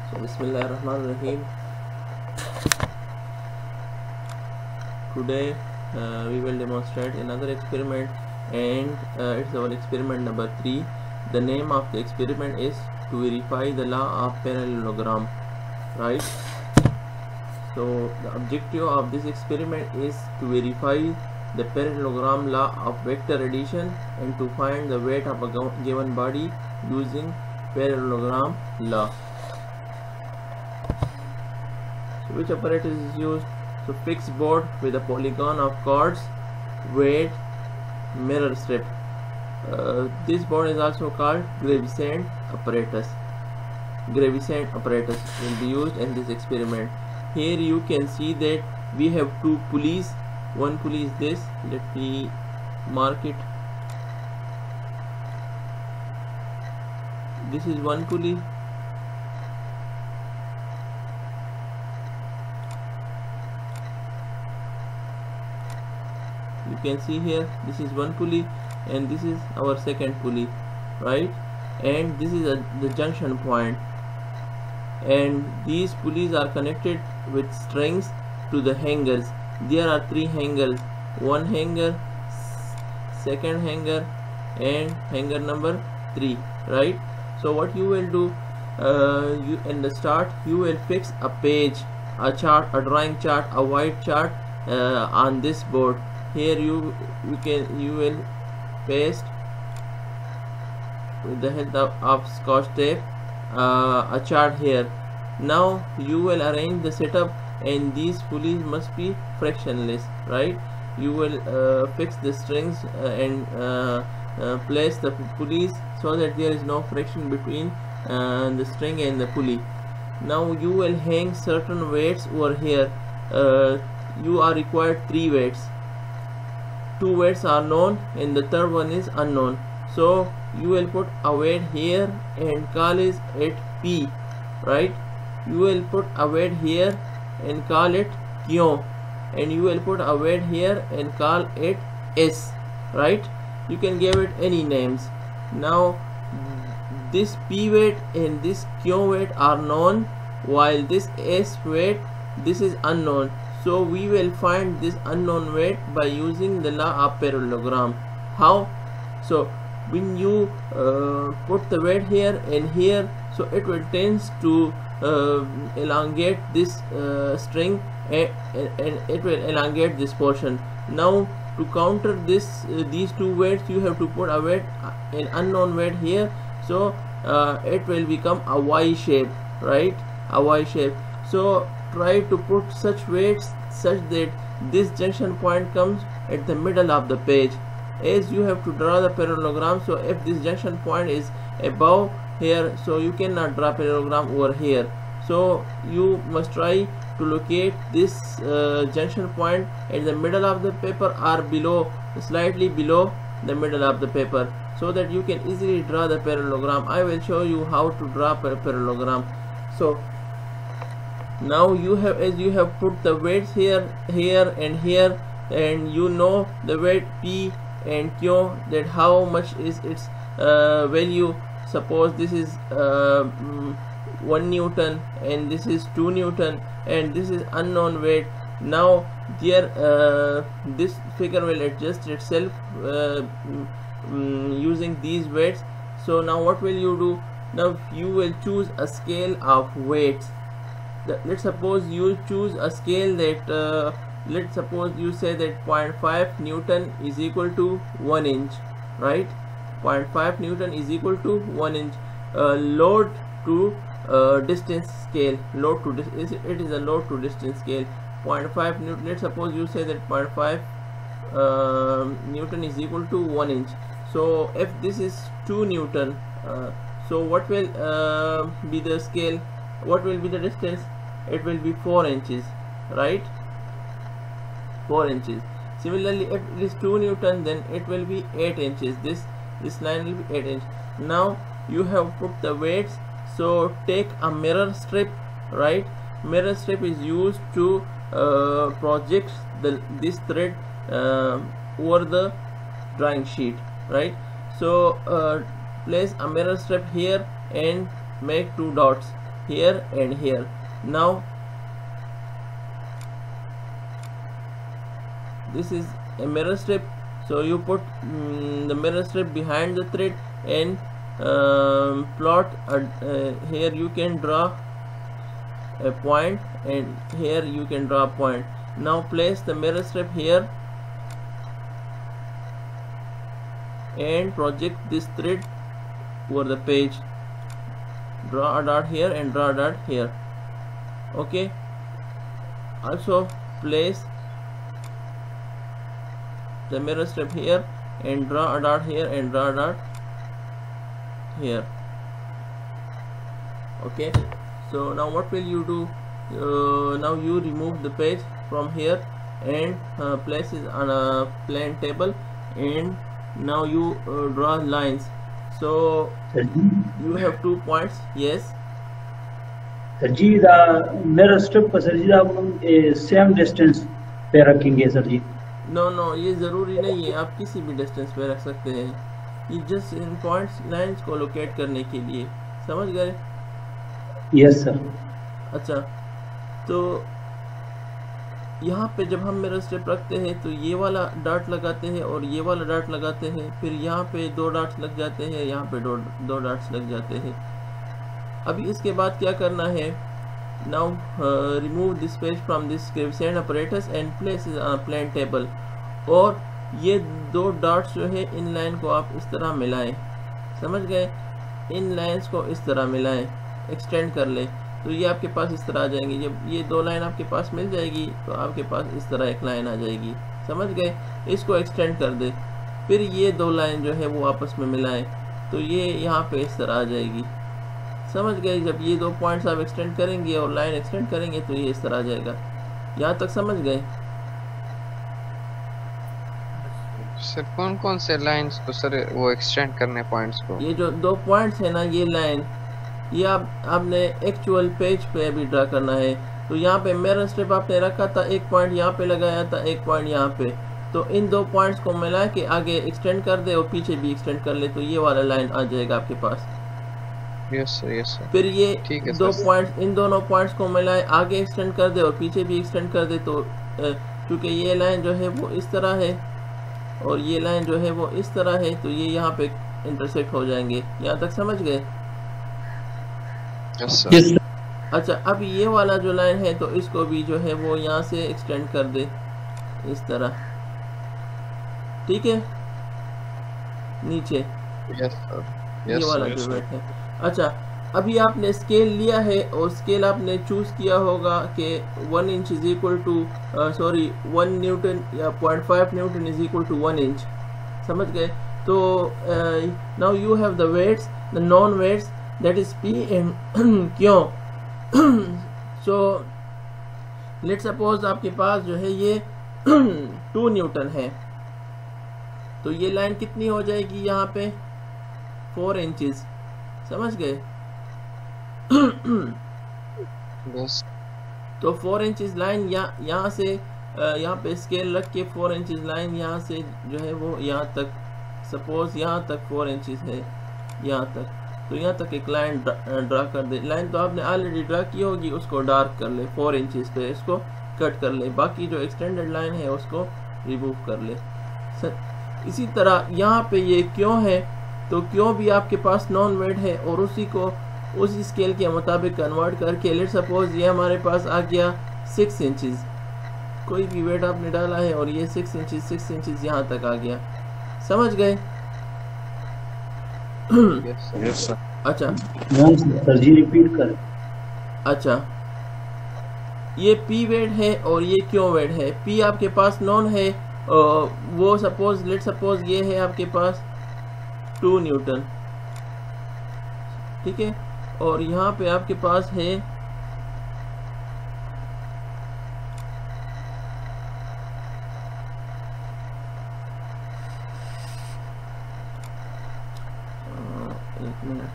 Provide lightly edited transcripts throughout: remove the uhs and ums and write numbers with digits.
So Bismillahirrahmanirrahim. Today we will demonstrate another experiment, and it's our experiment number 3. The name of the experiment is to verify the law of parallelogram, right? So the objective of this experiment is to verify the parallelogram law of vector addition and to find the weight of a given body using parallelogram law. So which apparatus is used? So fixed board with a polygon of chords, weight, mirror strip. This board is also called Gravesend apparatus. Gravesend apparatus will be used in this experiment. Here you can see that we have two pulleys. One pulley is this. Let me mark it. This is one pulley. You can see here, this is one pulley and this is our second pulley, right? And this is the junction point, and these pulleys are connected with strings to the hangers. There are three hangers, one hanger, second hanger, and hanger number 3, right? So what you will do, you in the start you will fix a page, a chart, a drawing chart, a white chart on this board. Here you will paste with the help of scotch tape a chart here. Now you will arrange the setup, and these pulleys must be frictionless, right? You will fix the strings and place the pulleys so that there is no friction between the string and the pulley. Now you will hang certain weights over here. You are required 3 weights. 2 weights are known and the third one is unknown. So you will put a weight here and call it P, right? You will put a weight here and call it Q, and you will put a weight here and call it S, right? You can give it any names. Now this P weight and this Q weight are known, while this S weight, this is unknown. So we will find this unknown weight by using the law of parallelogram. How? So when you put the weight here and here, so it will tend to elongate this string and it will elongate this portion. Now to counter this these two weights, you have to put a weight, an unknown weight here, so it will become a Y shape, right? A Y shape. So try to put such weights such that this junction point comes at the middle of the page. As you have to draw the parallelogram, so if this junction point is above here, so you cannot draw parallelogram over here. So you must try to locate this junction point at the middle of the paper or below, slightly below the middle of the paper, so that you can easily draw the parallelogram. I will show you how to draw parallelogram. So now you have, as you have put the weights here, here and here, and you know the weight P and Q, that how much is its value. Suppose this is 1 Newton and this is 2 Newton and this is unknown weight. Now here this figure will adjust itself using these weights. So now what will you do? Now you will choose a scale of weights. Let's suppose you choose a scale that let's suppose you say that 0.5 Newton is equal to 1 inch, right? 0.5 Newton is equal to 1 inch. Load to distance scale. Load to it is a load to distance scale. 0.5 Newton. Let's suppose you say that 0.5 Newton is equal to 1 inch. So if this is 2 Newton, so what will be the scale? What will be the distance? It will be 4 inches, right? 4 inches. Similarly, if it is 2 Newton, then it will be 8 inches. This line will be 8 inches. Now you have put the weights. So take a mirror strip, right? Mirror strip is used to project this thread over the drawing sheet, right? So place a mirror strip here and make 2 dots. here and here. Now this is a mirror strip, so you put the mirror strip behind the thread and plot here you can draw a point and here you can draw a point. Now place the mirror strip here and project this thread over the page. Draw a dot here and draw a dot here. Okay, also place the mirror strip here and draw a dot here and draw a dot here. Okay, so now what will you do? Now you remove the page from here and place it on a plain table, and now you draw lines. So you have 2 points. Yes sir जी, the mirror strip को sir जी आप same distance पे रखेंगे sir जी? No, ये ज़रूरी नहीं है, आप किसी भी डिस्टेंस पे रख सकते हैं। ये जस्ट इन पॉइंट्स लाइंस को लोकेट करने के लिए, समझ गए? Yes sir. अच्छा, तो यहाँ पे जब हम मिरर स्ट्रिप रखते हैं तो ये वाला डॉट लगाते हैं और ये वाला डॉट लगाते हैं, फिर यहाँ पे 2 डॉट्स लग जाते हैं, यहाँ पे दो डॉट्स लग जाते हैं। अभी इसके बाद क्या करना है? Now remove this page from this crescent apparatus and place it on a plane table. और ये 2 डॉट्स जो है इन लाइन को आप इस तरह मिलाएं, समझ गए? इन लाइंस को इस तरह मिलाएं, एक्सटेंड कर ले, तो ये आपके पास इस तरह आ जाएंगे। जब ये 2 लाइन आपके पास मिल जाएगी तो आपके पास इस तरह एक लाइन आ जाएगी, समझ गए? इसको एक्सटेंड कर दे, फिर ये 2 लाइन जो है वो आपस में मिलाएं, तो ये यहाँ पे इस तरह आ जाएगी, समझ गए? जब ये 2 पॉइंट्स आप एक्सटेंड करेंगे और लाइन एक्सटेंड करेंगे तो ये इस तरह आ जाएगा। यहाँ तक समझ गए? सर कौन कौन से लाइंस को सर वो एक्सटेंड करने पॉइंट्स को? ये जो 2 पॉइंट्स है ना, ये लाइन, ये आपने एक्चुअल पेज पे अभी ड्रा करना है। तो यहाँ पे मिरर स्ट्रिप आपने रखा था, 1 पॉइंट यहाँ पे लगाया था, 1 पॉइंट यहाँ पे, तो इन 2 पॉइंट्स को मिला के आगे एक्सटेंड कर दे और पीछे भी एक्सटेंड कर ले, तो ये वाला लाइन आ जाएगा आपके पास। Yes sir. फिर ये ठीक है 2 पॉइंट्स, इन दोनों पॉइंट्स को मिलाए, आगे एक्सटेंड कर दे और पीछे भी एक्सटेंड कर दे, तो क्योंकि ये लाइन जो है वो इस तरह है और ये लाइन जो है वो इस तरह है, तो ये यहाँ पे इंटरसेक्ट हो जाएंगे। यहाँ तक समझ गए? Yes sir. अच्छा, अब ये वाला जो लाइन है तो इसको भी जो है वो यहाँ से एक्सटेंड कर दे इस तरह, ठीक है? नीचे यस सर। ये वाला जो वेट है। अच्छा, अभी आपने स्केल लिया है और स्केल आपने चूज किया होगा कि 1 inch is equal to 1 newton या 0.5 newton is equal to 1 inch, समझ गए? तो now you have the weights, the non weights, that is P and Q. So let's suppose आपके पास जो है ये 2 न्यूटन है, तो ये लाइन कितनी हो जाएगी यहाँ पे? 4 इंचेस, समझ गए? बस तो 4 इंचेस लाइन यहाँ से यहाँ पे स्केल रख के 4 इंचेस लाइन यहाँ से जो है वो यहाँ तक, सपोज यहाँ तक 4 इंचेस है, यहाँ तक, तो यहाँ तक एक लाइन ड्रा कर दे। लाइन तो आपने ऑलरेडी ड्रा की होगी, उसको डार्क कर ले 4 इंचेस पे, इसको कट कर ले, बाकी जो एक्सटेंडेड लाइन है उसको रिमूव कर ले। इसी तरह यहाँ पे ये क्यों है, तो क्यों भी आपके पास नॉन वेट है और उसी को उसी स्केल के मुताबिक कन्वर्ट करके, लेट सपोज ये हमारे पास आ गया 6 इंचेस, कोई भी वेट आपने डाला है और ये 6 इंचेस यहाँ तक आ गया, समझ गए? Yes sir. अच्छा सर जी रिपीट कर। अच्छा, ये P वेट है और ये क्यों वेट है। P आपके पास नॉन है, वो सपोज लेट सपोज ये है आपके पास 2 न्यूटन, ठीक है? और यहाँ पे आपके पास है एक मिनट,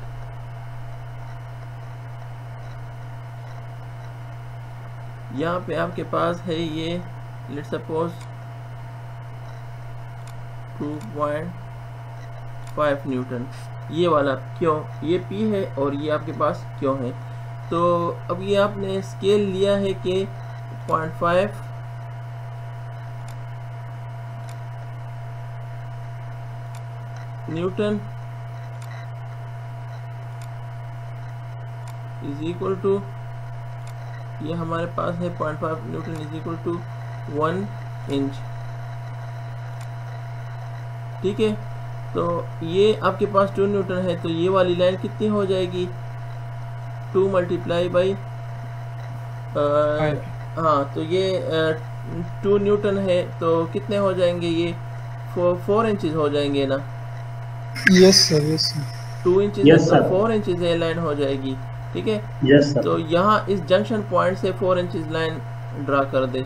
यहाँ पे आपके पास है ये लेट सपोज 2.5 न्यूटन, ये वाला क्यों, ये P है और ये आपके पास क्यों है। तो अब ये आपने स्केल लिया है कि 0.5 न्यूटन इज इक्वल टू, ये हमारे पास है 0.5 newton is equal to 1 inch. ठीक है, तो ये आपके पास 2 न्यूटन है, तो ये वाली लाइन कितनी हो जाएगी? 2 मल्टीप्लाई बाई हाँ, तो ये 2 न्यूटन है, तो कितने हो जाएंगे? ये 4 इंचेस हो जाएंगे ना? Yes sir, yes sir. 2 inches Yes, तो sir. 4 इंचेस ये लाइन हो जाएगी। ठीक है, यस सर। तो यहाँ इस जंक्शन पॉइंट से 4 इंचेस लाइन ड्रा कर दे।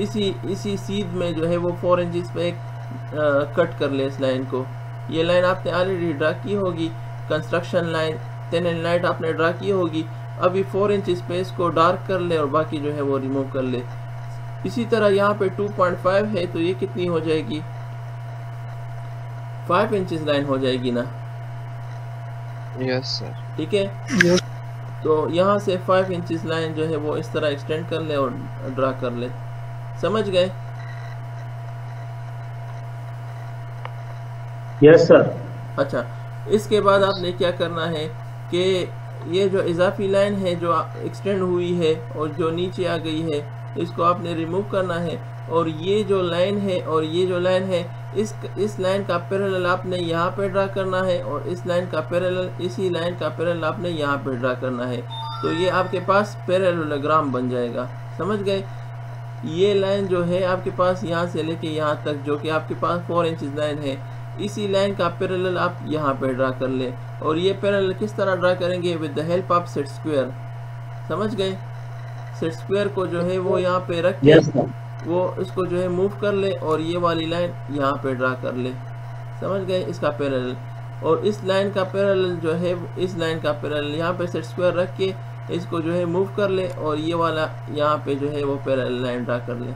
इसी सीध में जो है वो 4 इंचेस पे कट कर ले इस लाइन को। ये लाइन आपने ऑलरेडी ड्रा की होगी, construction line thin and light आपने ड्रा की होगी। अभी 4 इंचेस पे इसको डार्क कर ले और बाकी जो है वो रिमूव कर ले। इसी तरह यहाँ पे 2.5 है, तो ये कितनी हो जाएगी? 5 इंचेस लाइन हो जाएगी ना? Yes sir. ठीक है, यस तो यहाँ से 5 इंचेस लाइन जो है वो इस तरह एक्सटेंड कर ले और ड्रा कर ले। समझ गए? Yes sir. अच्छा, इसके बाद आपने क्या करना है कि ये जो इजाफी लाइन है जो एक्सटेंड हुई है और जो नीचे आ गई है, इसको आपने रिमूव करना है। और ये जो लाइन है और ये जो लाइन है, इस लाइन का पैरेलल आपने यहाँ पे ड्रा करना है और इस लाइन का पैरेलल, इसी लाइन का पैरेलल आपने यहाँ पे ड्रा करना है। तो ये आपके पास पैरेललोग्राम बन जाएगा। समझ गए? ये लाइन जो है आपके पास यहाँ से लेके यहाँ तक, जो कि आपके पास 4 इंचेस लाइन है, इसी लाइन का पैरेलल आप यहाँ पे ड्रा कर ले। और ये पैरेलल किस तरह ड्रा करेंगे? With the help of set square. समझ गए? सेट स्क्वायर को जो है वो यहाँ पे रख के यस सर। वो इसको जो है मूव कर ले और ये वाली लाइन यहाँ पे ड्रा कर ले। समझ गए? इसका पैरेलल, और इस लाइन का पैरेलल जो है, इस लाइन का पैरेलल यहाँ पे सेट स्क्वायर रख के इसको जो है मूव कर ले और ये वाला यहाँ पे जो है वो पैरेलल लाइन ड्रा कर ले।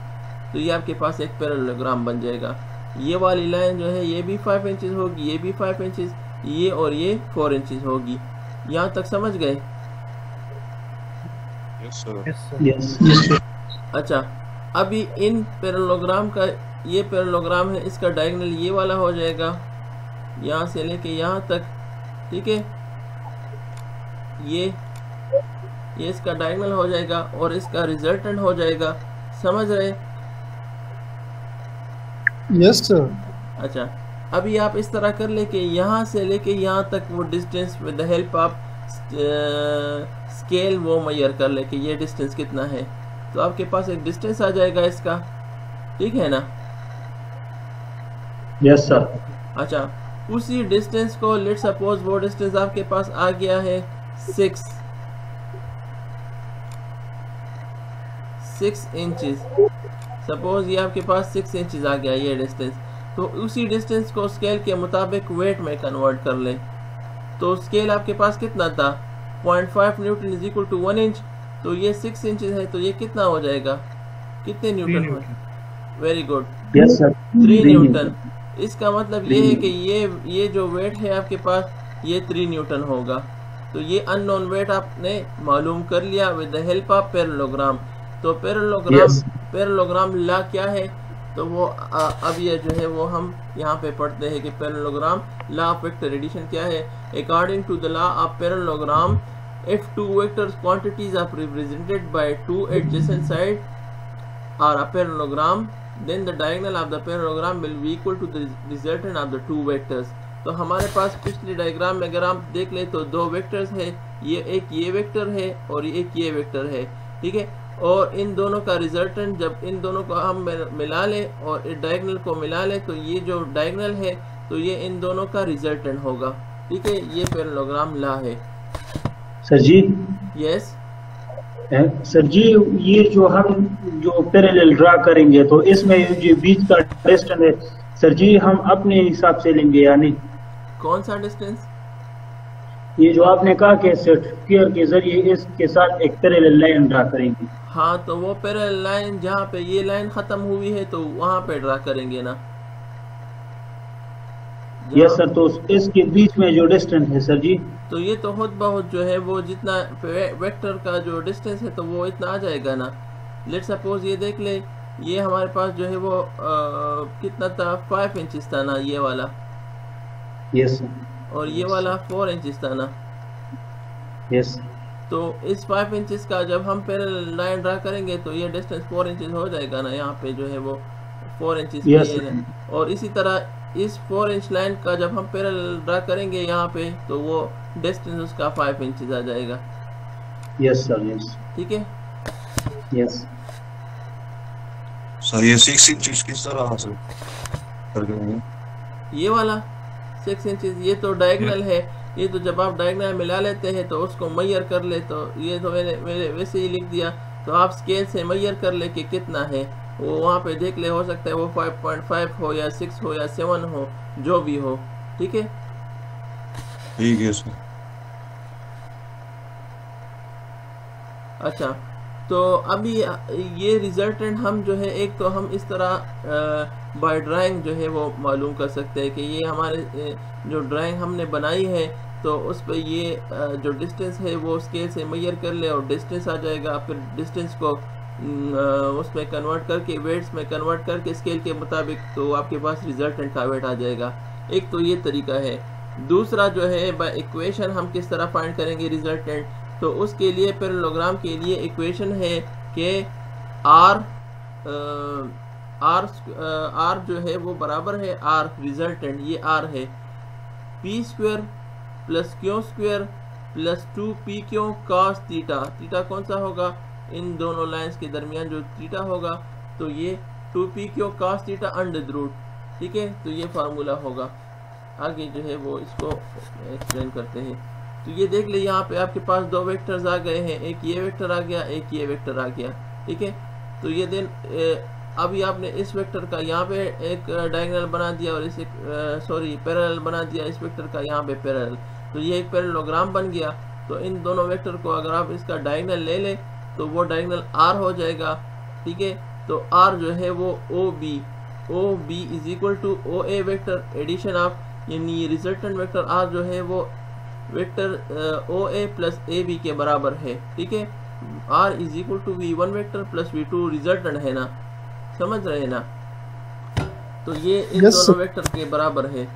तो ये आपके पास एक पैरेललोग्राम बन जाएगा। ये वाली लाइन जो है ये भी 5 इंचेस होगी, ये भी 5 इंचेस, ये और ये 4 इंचेस होगी। यहाँ तक समझ गए? Yes sir. Yes sir. अच्छा, अभी इन पैरेललोग्राम का, ये पैरेललोग्राम है, इसका डायगोनल ये वाला हो जाएगा यहाँ से लेके यहाँ तक। ठीक है, ये इसका डायगोनल हो जाएगा और इसका रिजल्टेंट हो जाएगा। समझ रहे? Yes sir. अच्छा, अभी आप इस तरह कर ले कि यहाँ से लेके यहाँ तक वो distance with the help of scale वो मेजर कर ले कि ये डिस्टेंस कितना है। तो आपके पास एक डिस्टेंस आ जाएगा इसका। ठीक है ना? Yes sir. अच्छा, उसी डिस्टेंस को लेट सपोज वो डिस्टेंस आपके पास आ गया है 6 इंचेस। सपोज ये आपके पास 6 इंचेस आ गया ये डिस्टेंस। तो उसी डिस्टेंस को स्केल के मुताबिक वेट में कन्वर्ट कर ले। तो स्केल आपके पास कितना था? 0.5 newton is equal to 1 inch. तो ये 6 इंचेस है, तो ये कितना हो जाएगा? कितने न्यूटन हो? Very good, yes sir. 3 Newton. इसका मतलब ये है कि ये जो वेट है आपके पास ये 3 न्यूटन होगा। तो ये अननोन वेट आपने मालूम कर लिया with the help of parallelogram. तो पैरेललोग्राम ला क्या है? तो वो अब ये जो है वो हम यहाँ पे पढ़ते हैं कि parallelogram law of vector addition क्या है। According to the law of parallelogram, if two vectors quantities are represented by two adjacent sides or a parallelogram, then the diagonal of the parallelogram will be equal to the resultant of the two vectors. तो हमारे पास पिछले diagram में अगर आप देख ले तो 2 vectors है, एक ये वेक्टर है और एक ये वेक्टर है। ठीक है, और इन दोनों का रिजल्टेंट जब इन दोनों को हम मिला ले और इस डायगोनल को मिला ले, तो ये जो डायगोनल है तो ये इन दोनों का रिजल्टेंट होगा। ठीक है, ये पैरेललोग्राम लॉ है। सर जी। यस सर जी, ये जो हम जो पैरेलल ड्रा करेंगे तो इसमें जो बीच का डिस्टेंस है सर जी हम अपने हिसाब से लेंगे या नहीं? कौन सा डिस्टेंस? ये जो आपने कहा कि सेट स्क्वायर के जरिए इसके साथ एक पैरेलल लाइन ड्रा करेंगे। हाँ, तो वो पैरेलल लाइन जहाँ पे ये लाइन खत्म हुई है तो वहाँ पे ड्रा करेंगे ना। Yes sir. तो इसके बीच में जो डिस्टेंस है सर जी तो ये तो खुद बहुत जो है वो जितना वेक्टर का जो डिस्टेंस है तो वो इतना आ जाएगा ना। लेट सपोज ये देख ले, ये हमारे पास जो है वो कितना था, 5 इंचेस था ना ये वाला, यस और ये वाला 4 इंचेस था ना। यस तो इस 5 इंचेस का जब हम पैरेलल लाइन ड्रा करेंगे तो ये डिस्टेंस 4 इंचेस हो जाएगा ना, यहाँ पे जो है वो 4 इंचेस Yes. और इसी तरह इस 4 इंच लाइन का जब हम पैरेलल ड्रा करेंगे यहाँ पे तो वो डिस्टेंस उसका 5 इंचेस आ जाएगा। यस सर, यस ठीक है, यस सर ये 6 इंच किस तरह हासिल कर गए? ये वाला 6 इंचेस ये तो डायगोनल है, ये तो जब आप डायगोनल मिला लेते हैं तो उसको मैयर कर ले, तो ये तो मैंने वैसे ही लिख दिया। तो आप स्केल से मैयर कर ले कि कितना है, वो वहाँ पे देख ले, हो सकता है वो 5.5 हो या 6 हो या 7 हो, जो भी हो। ठीक है, ठीक है सर। अच्छा तो अभी ये रिजल्टेंट हम जो है एक तो हम इस तरह बाय ड्राइंग जो है वो मालूम कर सकते हैं कि ये हमारे जो ड्राइंग हमने बनाई है तो उस पर ये जो डिस्टेंस है वो स्केल से मैयर कर ले और डिस्टेंस आ जाएगा। फिर डिस्टेंस को उसमें कन्वर्ट करके वेट्स में कन्वर्ट करके स्केल के मुताबिक तो आपके पास रिजल्टेंट का वेट आ जाएगा। एक तो ये तरीका है। दूसरा जो है बाय इक्वेशन हम किस तरह फाइंड करेंगे रिजल्टेंट, तो उसके लिए पैरेललोग्राम के लिए इक्वेशन है कि आर जो है वो बराबर है आर रिजल्टेंट, ये आर है P square plus Q square plus 2p Q cos theta. Theta कौन सा होगा, इन दोनों लाइंस के दरमियान जो थीटा होगा, तो ये 2p Q cos theta under root. ठीक है, तो ये फार्मूला होगा। आगे जो है वो इसको एक्सप्लेन करते हैं। तो ये देख ले, यहाँ पे आपके पास दो वेक्टर्स आ गए हैं, एक ये वेक्टर आ गया, एक ये वेक्टर आ गया। ठीक है, तो ये दिन अभी आपने इस वेक्टर का यहाँ पे एक डायगोनल बना दिया और इस पैरेलल बना दिया इस वेक्टर का यहाँ पे पैरेलल, तो ये एक पैरेललोग्राम बन गया। तो इन दोनों वेक्टर को अगर आप इसका डायगोनल ले ले तो वो डायगोनल आर हो जाएगा। ठीक है, तो आर जो है वो O B is equal to O A vector addition of, यानी रिजल्टेंट वेक्टर आर जो है वो vector O A plus A B के बराबर है। ठीक है, R is equal to V1 vector plus V2 resultant है ना, समझ रहे ना। तो ये इन दोनों वेक्टर के बराबर है।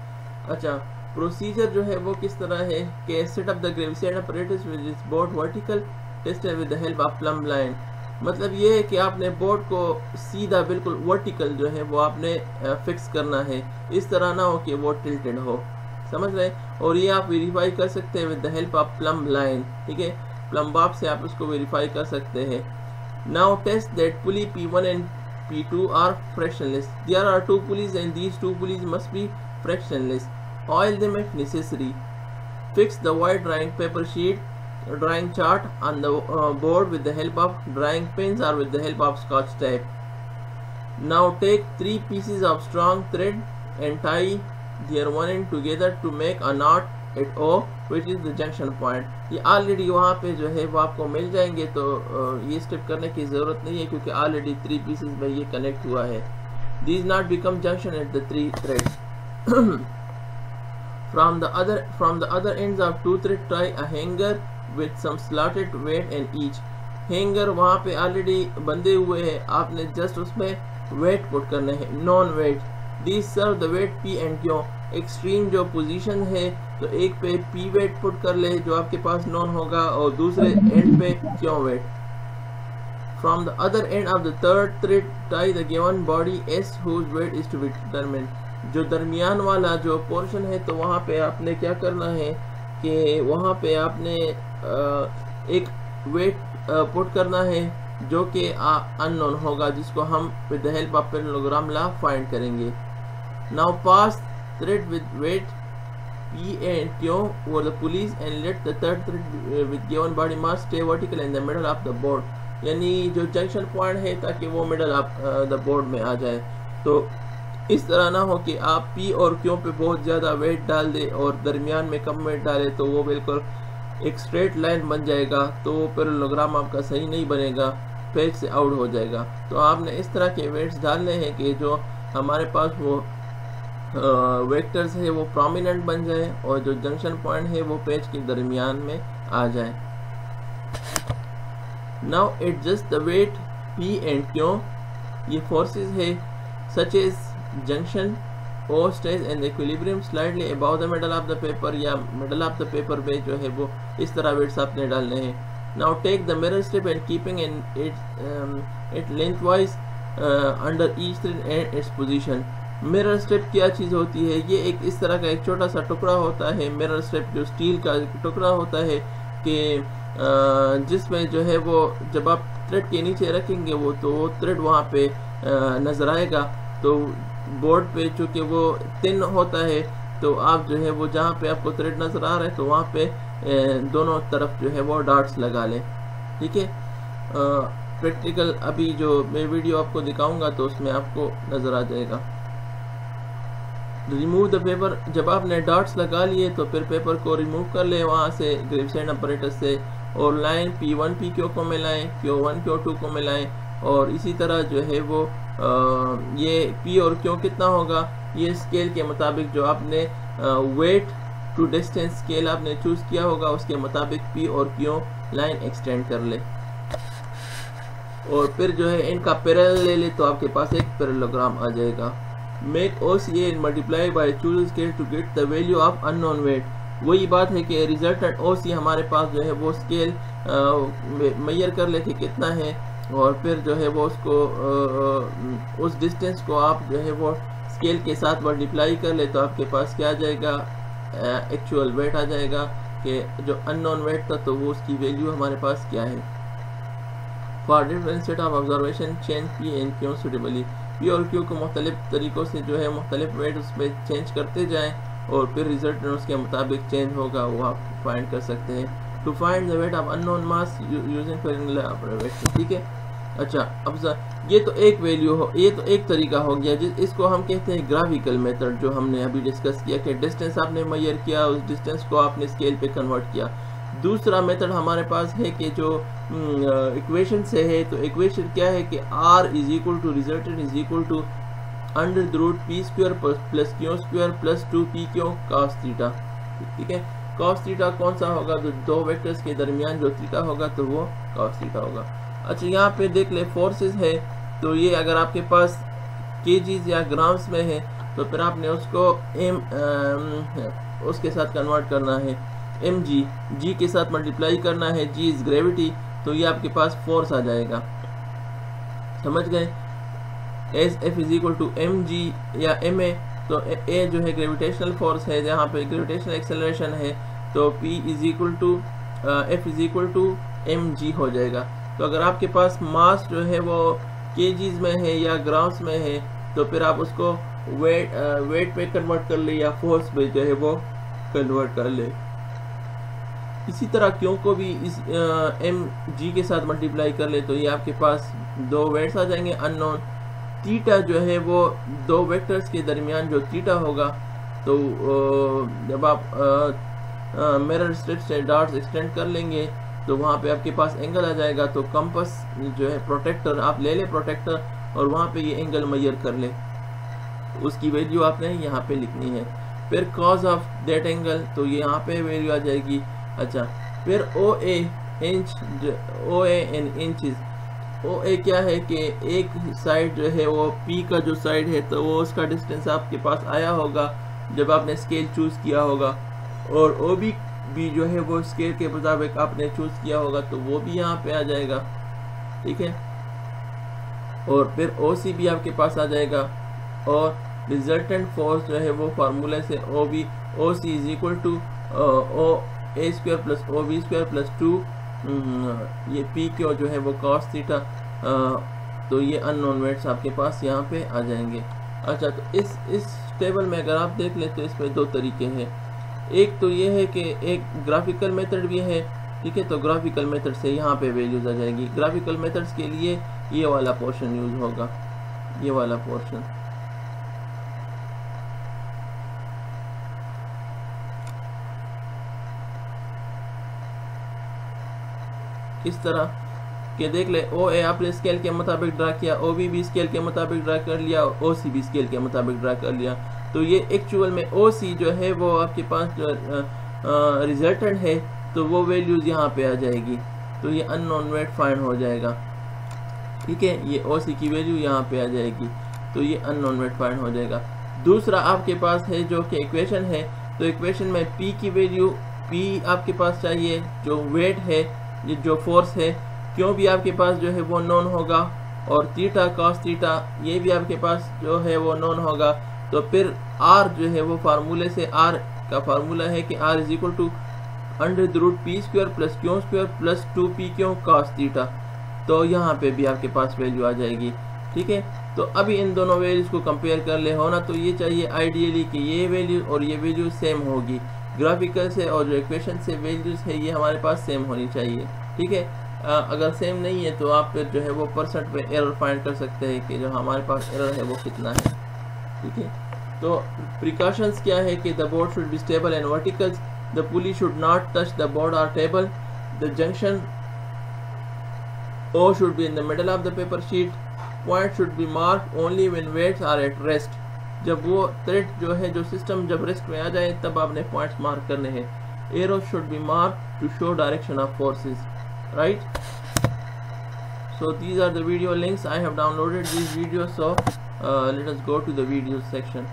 अच्छा, प्रोसीजर जो है वो किस तरह है कि set up the gravitation apparatus which is board vertical tested with the help of plumb line। मतलब ये है कि आपने बोर्ड को सीधा बिल्कुल वर्टिकल जो है वो आपने फिक्स करना है, इस तरह ना हो कि वो टिल्टेड हो, समझ रहे। और ये आप वेरीफाई कर सकते हैं with the help of plumb line. ठीक है, प्लम्ब बॉब से आप उसको वेरीफाई कर सकते हैं। Now test that pulley P1 and P2 are fractionless. There are two pulleys and these two pulleys must be fractionless. Oil them if necessary. Fix the white drawing paper sheet drawing chart on the board with the help of drawing pins or with the help of scotch tape. Now take 3 pieces of strong thread and tie their one end together to make a knot at O, which is the junction point. ये already वहाँ पे जो है वो आपको मिल जाएंगे, तो ये स्टेप करने की ज़रूरत नहीं है क्योंकि ऑलरेडी 3 पीसेस में ये कनेक्ट हुआ है। These knot become junction at the 3 threads. From the other ends of 2 thread tie a hanger with some slotted weight in each. Hanger वहाँ पे ऑलरेडी बंधे हुए हैं, आपने जस्ट उसमें वेट पुट करने हैं, non wait. These serve the weight P and Q. Extreme जो पोजीशन है तो एक पे P वेट पुट कर ले जो आपके पास नॉन होगा और दूसरे एंड पे Q weight. From the other end of the third thread tie the given body S whose weight is to be determined. जो दरमियान वाला जो पोर्शन है तो वहाँ पे आपने क्या करना है कि वहाँ पे आपने एक वेट पुट करना है जो कि अननोन होगा, जिसको हम with the help of parallelogram law find करेंगे। Now pass thread with weight P and Q over the pulleys and let the third thread with given body mass stay vertical in the middle of the board. यानी जो junction point है ताकि वो middle of the board में आ जाए। तो इस तरह ना हो कि आप P और Q पे बहुत ज़्यादा वेट डाल दे और दरमियान में कम वेट डाले, तो वो बिल्कुल एक स्ट्रेट लाइन बन जाएगा, तो वो पैरेललोग्राम आपका सही नहीं बनेगा, पेज से आउट हो जाएगा। तो आपने इस तरह के वेट्स डालने हैं कि जो हमारे पास वो वेक्टर्स है वो प्रोमिनेंट बन जाए और जो जंक्शन पॉइंट है वो पेज के दरमियान में आ जाए। Now adjust the weight P and Q, ये फोर्सेस है such as junction O stays in equilibrium slightly above the middle of the paper, या middle of the paper पे जो है वो इस तरह वेट्स आपने डालने हैं। Now take the mirror strip and keeping in it lengthwise under each thread and its position। Mirror strip क्या चीज़ होती है? ये एक इस तरह का एक छोटा सा टुकड़ा होता है। मिरर स्ट्रिप जो स्टील का टुकड़ा होता है कि जिसमें जो है वो जब आप थ्रेड के नीचे रखेंगे वो तो वो थ्रेड वहाँ पे नज़र आएगा। तो बोर्ड पे चूँकि वो थिन होता है तो आप जो है वो जहाँ पे आपको थ्रेड नज़र आ रहा है तो वहाँ पे दोनों तरफ जो है वो डॉट्स लगा लें। ठीक है, प्रैक्टिकल अभी जो मैं वीडियो आपको दिखाऊंगा तो उसमें आपको नज़र आ जाएगा। रिमूव द पेपर, जब आपने डॉट्स लगा लिए तो फिर पेपर को रिमूव कर ले वहाँ से ग्रेविसेंट अपरेटस से, और लाइन P1 PQ को मिलाएं, Q1 Q2 को मिलाएं, और इसी तरह जो है वो ये P और Q कितना होगा ये स्केल के मुताबिक जो आपने वेट टू डिस्टेंस स्केल आपने चूज़ किया होगा उसके मुताबिक P और Q लाइन एक्सटेंड कर ले, और फिर जो है इनका पैरेलल ले ले तो आपके पास एक पैरेललोग्राम आ जाएगा। Make OCA and multiply by choose scale to get the value of unknown weight। वही बात है कि रिजल्टेंट OC हमारे पास जो है वो स्केल मेजर कर ले कि कितना है, और फिर जो है वो उसको उस डिस्टेंस को आप जो है वो स्केल के साथ मल्टीप्लाई कर ले तो आपके पास क्या आ जाएगा, एक्चुअल वेट आ जाएगा कि जो अननोन वेट था तो वो उसकी वैल्यू हमारे पास क्या है। For different set of observation change P and Q suitably, P और Q को मुख्तलिफ तरीक़ों से जो है मुख्तलिफ वेट उसमें चेंज करते जाएं और फिर रिजल्ट उसके मुताबिक चेंज होगा वो आप फाइंड कर सकते हैं। To find the weight of unknown mass using formula observation. ठीक है, अच्छा अब ये तो एक वैल्यू हो, ये तो एक तरीका हो गया इसको हम कहते हैं ग्राफिकल मेथड, जो हमने अभी डिस्कस किया कि डिस्टेंस आपने मेजर किया उस डिस्टेंस को आपने स्केल पे कन्वर्ट किया। दूसरा मेथड हमारे पास है कि जो इक्वेशन से है, तो इक्वेशन क्या है कि R is equal to resultant is equal to under the root P square plus Q square plus 2PQ cos theta. ठीक है, cos थीटा कौन सा होगा, तो दो वेक्टर्स के दरमियान जो थीटा होगा तो वो cos थीटा होगा। अच्छा यहाँ पे देख ले फोर्सेस है, तो ये अगर आपके पास kgs या ग्राम्स में है तो फिर आपने उसको उसके साथ कन्वर्ट करना है, mg g के साथ मल्टीप्लाई करना है, g इज ग्रेविटी, तो ये आपके पास फोर्स आ जाएगा। समझ गए, S F is equal to mg या ma, तो a जो है ग्रेविटेशनल फोर्स है, जहाँ पे ग्रेविटेशनल एक्सेलरेशन है, तो p is equal to f is equal to mg हो जाएगा। तो अगर आपके पास मास जो है वो kgs में है या ग्राम्स में है तो फिर आप उसको वेट पे कन्वर्ट कर ले या फोर्स पे जो है वो कन्वर्ट कर ले। इसी तरह क्यों को भी इस mg के साथ मल्टीप्लाई कर ले तो ये आपके पास दो वेट्स आ जाएंगे अननोन। थीटा जो है वो दो वेक्टर्स के दरमियान जो थीटा होगा, तो जब आप मिरर स्ट्रिप से डॉट्स एक्सटेंड कर लेंगे तो वहाँ पे आपके पास एंगल आ जाएगा। तो कंपास जो है प्रोटेक्टर आप ले ले प्रोटेक्टर, और वहाँ पे ये एंगल मेजर कर ले, उसकी वैल्यू आपने यहाँ पे लिखनी है। फिर कॉज ऑफ दैट एंगल, तो ये यहाँ पे वैल्यू आ जाएगी। अच्छा, फिर OA इंच, OA इन इंचेस। OA क्या है कि एक साइड जो है वो P का जो साइड है तो वो उसका डिस्टेंस आपके पास आया होगा जब आपने स्केल चूज़ किया होगा, और OB भी जो है वो स्केल के मुताबिक आपने चूज़ किया होगा तो वो भी यहाँ पे आ जाएगा। ठीक है, और फिर OC भी आपके पास आ जाएगा, और रिजल्टेंट फोर्स जो है वो फार्मूले से OC is equal to A square plus OB square plus 2 ये PQ जो है वो cos थीटा। तो ये अननोन वेट्स आपके पास यहाँ पे आ जाएंगे। अच्छा, तो इस टेबल में अगर आप देख ले तो इसमें दो तरीके हैं। एक तो ये है कि एक ग्राफिकल मेथड भी है। ठीक है, तो ग्राफिकल मेथड से यहाँ पे वैल्यूज आ जाएगी। ग्राफिकल मेथड्स के लिए ये वाला पोर्शन यूज होगा, ये वाला पोर्शन। इस तरह के देख ले, OA आपने स्केल के मुताबिक ड्रा किया, OB भी स्केल के मुताबिक ड्रा कर लिया, OC भी स्केल के मुताबिक ड्रा कर लिया। तो ये एक्चुअल में OC जो है वो आपके पास जो रिजल्टेंट है तो वो वैल्यूज यहाँ पे आ जाएगी, तो ये अननोन वेट फाइंड हो जाएगा। ठीक है, ये OC की वैल्यू यहाँ पे आ जाएगी, तो ये अननोन वेट फाइंड हो जाएगा। दूसरा आपके पास है जो कि इक्वेशन है, तो इक्वेशन में P की वैल्यू, P आपके पास चाहिए जो वेट है, ये जो फोर्स है, क्यों भी आपके पास जो है वो नॉन होगा, और थीटा कॉस थीटा ये भी आपके पास जो है वो नॉन होगा। तो फिर R जो है वो फार्मूले से, R का फार्मूला है कि R is equal to √p² plus q² plus 2p Q cos theta, तो यहाँ पे भी आपके पास वैल्यू आ जाएगी। ठीक है, तो अभी इन दोनों वैल्यूज को कंपेयर कर ले होना, तो ये चाहिए आइडियली कि ये वैल्यू और ये वैल्यू सेम होगी, ग्राफिकल से और जो इक्वेशन से वैल्यूज है ये हमारे पास सेम होनी चाहिए। ठीक है, अगर सेम नहीं है तो आप फिर जो है वो परसेंट पे एरर फाइंड कर सकते हैं कि जो हमारे पास एरर है वो कितना है। ठीक है, तो प्रिकॉशंस क्या है कि the board should be stable and verticals, the pulley should not touch the board और table, the junction O should be in the middle of the paper sheet, point should be marked only when weights are at rest, जब वो thread जो है जो system जब rest में आ जाए तब आपने पॉइंट्स मार्क करने हैं। Arrow should be mark to show direction of forces, right. So these are the video links. I have downloaded these videos, so let us go to the videos section.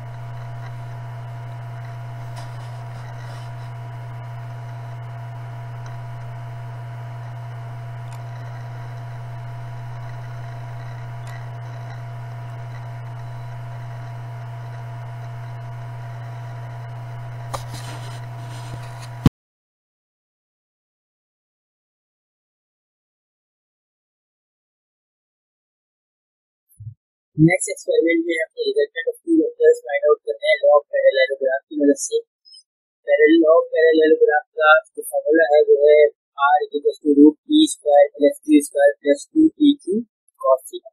Next experiment में हमने resultant of two vectors find out करना है log पैरेललोग्राफ की मदद से। Log पैरेललोग्राफ का जो formula है वो है r √p² plus q² plus 2pq cos theta.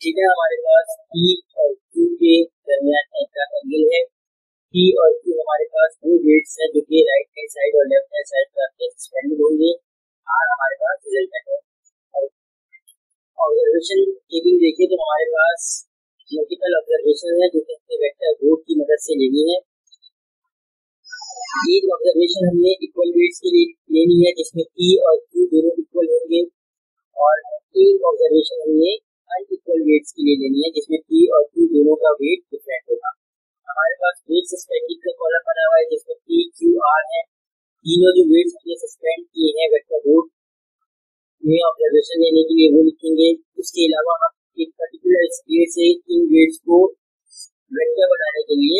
ठीक है, हमारे पास p और q के दरमियान का एंगल है। p और q हमारे पास दो वेट्स हैं जो कि राइट हैंड साइड और लेफ्ट हैंड साइड पर सस्पेंडेड होंगे। r हमारे पास रिजल्टेंट है। ऑब्जर्वेशन टेबल देखिए तो हमारे पास मल्टीपल ऑब्जर्वेशन है जो कि हमने वेक्टर ग्रुप की मदद से लेनी है। एक ऑब्जर्वेशन हमने इक्वल वेट्स के लिए लेनी है जिसमें p और q दोनों इक्वल होंगे, और एक ऑब्जर्वेशन हमने अनइक्वल वेट्स के लिए लेनी है जिसमें p और q दोनों का वेट डिफरेंट होगा। हमारे पास वेट सस्पेंडिंग का कॉलम बना हुआ है जिसमें p q r है। तीनों जो वेट्स हमने सस्पेंड किए हैं वेक्टर ग्रुप में ऑब्जर्वेशन लेने के लिए वो लिखेंगे। उसके अलावा हम एक पर्टिकुलर स्केल से इन वेट्स को वेक्टर बनाने के लिए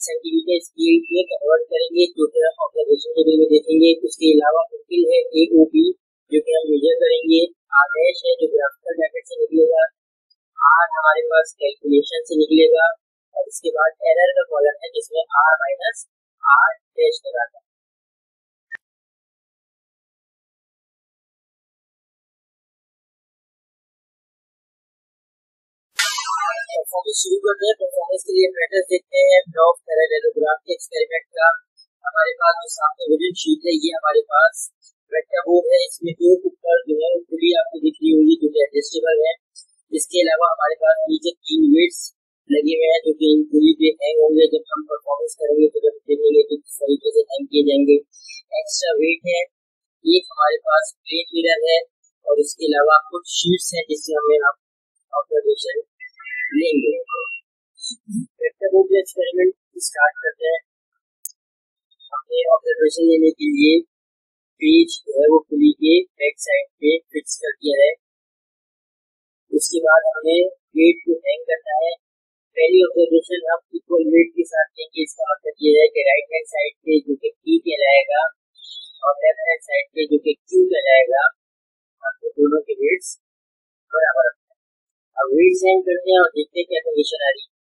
सेंटीमीटर स्केल में कन्वर्ट करेंगे जो कि हम ऑब्जर्वेशन टेबल में देखेंगे। उसके अलावा मुश्किल है AOB जो कि हम मेजर करेंगे, R डैश है जो ग्राफिकल मेथड से निकलेगा, R हमारे पास कैलकुलेशन से निकलेगा, और इसके बाद एरर का कॉलम है जिसमें R माइनस R डैश लगाता है। परफॉर्मेंस शुरू करते हैं। परफॉर्मेंस के लिए पैटर्न देखते हैं लॉग पैरेललोग्राफ के एक्सपेरिमेंट का। हमारे पास जो सामने विजुअल शीट है ये हमारे पास वेक्टर बोर्ड है, इसमें दो ऊपर जो है पुली आपको दिख रही होगी जो कि एडजस्टेबल है। इसके अलावा हमारे पास नीचे 3 वेट्स लगे हुए हैं जो कि इन पुली पे हैंग होंगे। जब हम परफॉर्मेंस करेंगे तो जब देखेंगे तो किस तरीके से हैंग किए जाएंगे। एक्स्ट्रा वेट है, एक हमारे पास प्लेट मिरर है, और इसके अलावा कुछ शीट्स हैं जिससे हमें आप ऑब्जर्वेशन लेंगे। वेक्टर बोर्ड के एक्सपेरिमेंट स्टार्ट करते हैं। हमने ऑब्जर्वेशन लेने के लिए पेज जो है वो पुली के बैक साइड पे फिक्स कर दिया है। उसके बाद हमें वेट को हैंग करना है। पहली ऑब्जर्वेशन हम इक्वल वेट के साथ लेंगे। इसका मतलब ये है कि राइट हैंड साइड पे जो कि P कहलाएगा और लेफ्ट हैंड साइड पे जो कि Q कहलाएगा, हम दोनों के वेट्स बराबर। अब वेट्स हैंग करते हैं और देखते हैं क्या कंडीशन आ रही है।